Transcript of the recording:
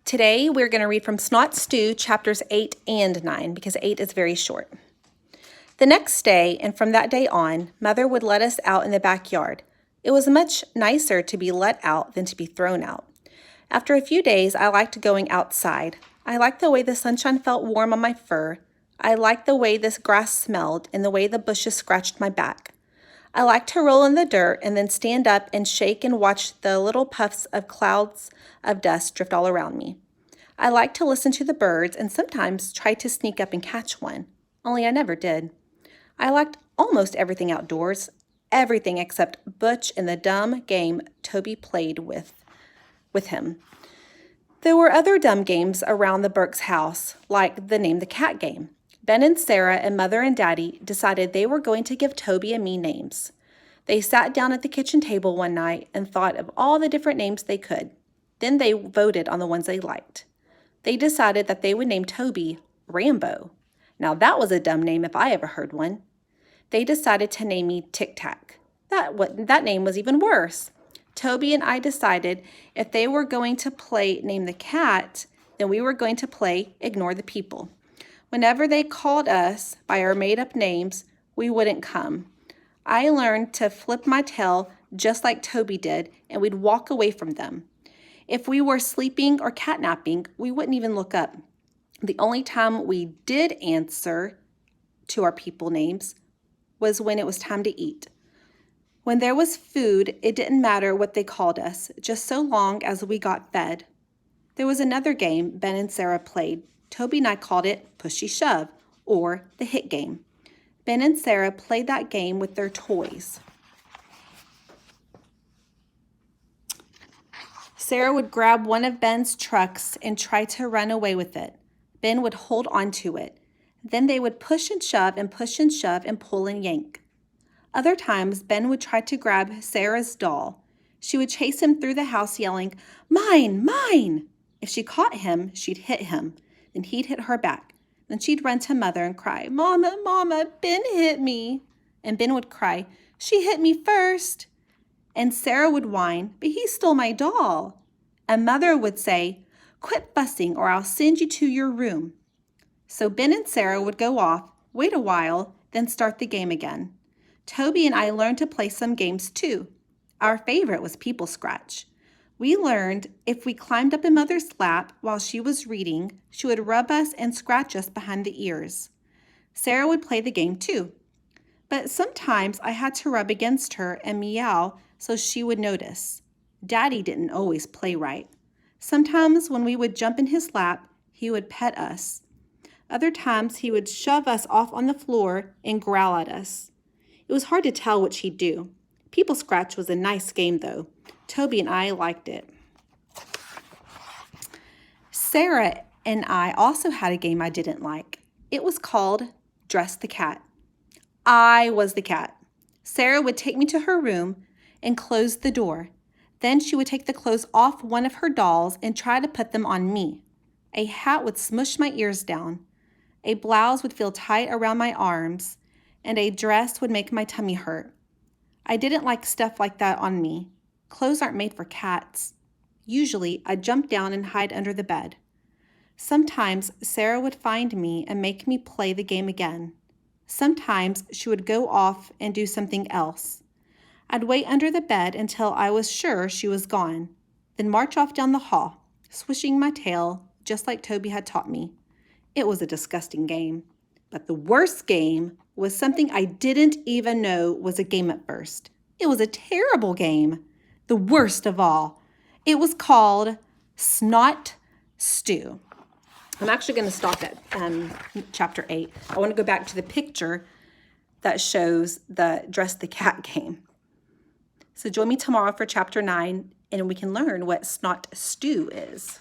Today we're going to read from Snot Stew chapters 8 and 9 because 8 is very short. The next day, and from that day on, Mother would let us out in the backyard. It was much nicer to be let out than to be thrown out. After a few days, I liked going outside. I liked the way the sunshine felt warm on my fur. I liked the way this grass smelled and the way the bushes scratched my back. I liked to roll in the dirt and then stand up and shake and watch the little puffs of clouds of dust drift all around me. I liked to listen to the birds and sometimes try to sneak up and catch one, only I never did. I liked almost everything outdoors, everything except Butch and the dumb game Toby played with him. There were other dumb games around the Burke's house, like the Name the Cat game. Ben and Sarah and Mother and Daddy decided they were going to give Toby and me names. They sat down at the kitchen table one night and thought of all the different names they could. Then they voted on the ones they liked. They decided that they would name Toby Rambo. Now that was a dumb name if I ever heard one. They decided to name me Tic Tac. That name was even worse. Toby and I decided if they were going to play Name the Cat, then we were going to play Ignore the People. Whenever they called us by our made-up names, we wouldn't come. I learned to flip my tail just like Toby did, and we'd walk away from them. If we were sleeping or catnapping, we wouldn't even look up. The only time we did answer to our people names was when it was time to eat. When there was food, it didn't matter what they called us, just so long as we got fed. There was another game Ben and Sarah played. Toby and I called it Pushy Shove, or the Hit Game. Ben and Sarah played that game with their toys. Sarah would grab one of Ben's trucks and try to run away with it. Ben would hold on to it. Then they would push and shove and pull and yank. Other times, Ben would try to grab Sarah's doll. She would chase him through the house yelling, "Mine, mine!" If she caught him, she'd hit him. Then he'd hit her back. Then she'd run to Mother and cry, "Mama, Mama, Ben hit me." And Ben would cry, "She hit me first." And Sarah would whine, "But he stole my doll." And Mother would say, "Quit fussing or I'll send you to your room." So Ben and Sarah would go off, wait a while, then start the game again. Toby and I learned to play some games too. Our favorite was People Scratch. We learned if we climbed up in Mother's lap while she was reading, she would rub us and scratch us behind the ears. Sarah would play the game too. But sometimes I had to rub against her and meow so she would notice. Daddy didn't always play right. Sometimes when we would jump in his lap, he would pet us. Other times he would shove us off on the floor and growl at us. It was hard to tell which he'd do. People Scratch was a nice game though. Toby and I liked it. Sarah and I also had a game I didn't like. It was called Dress the Cat. I was the cat. Sarah would take me to her room and close the door. Then she would take the clothes off one of her dolls and try to put them on me. A hat would smush my ears down. A blouse would feel tight around my arms, and a dress would make my tummy hurt. I didn't like stuff like that on me. Clothes aren't made for cats. Usually, I'd jump down and hide under the bed. Sometimes Sarah would find me and make me play the game again. Sometimes she would go off and do something else. I'd wait under the bed until I was sure she was gone, then march off down the hall, swishing my tail just like Toby had taught me. It was a disgusting game. But the worst game was something I didn't even know was a game at first. It was a terrible game. The worst of all. It was called Snot Stew. I'm actually going to stop at chapter 8. I want to go back to the picture that shows the Dress the Cat game. So join me tomorrow for chapter 9, and we can learn what Snot Stew is.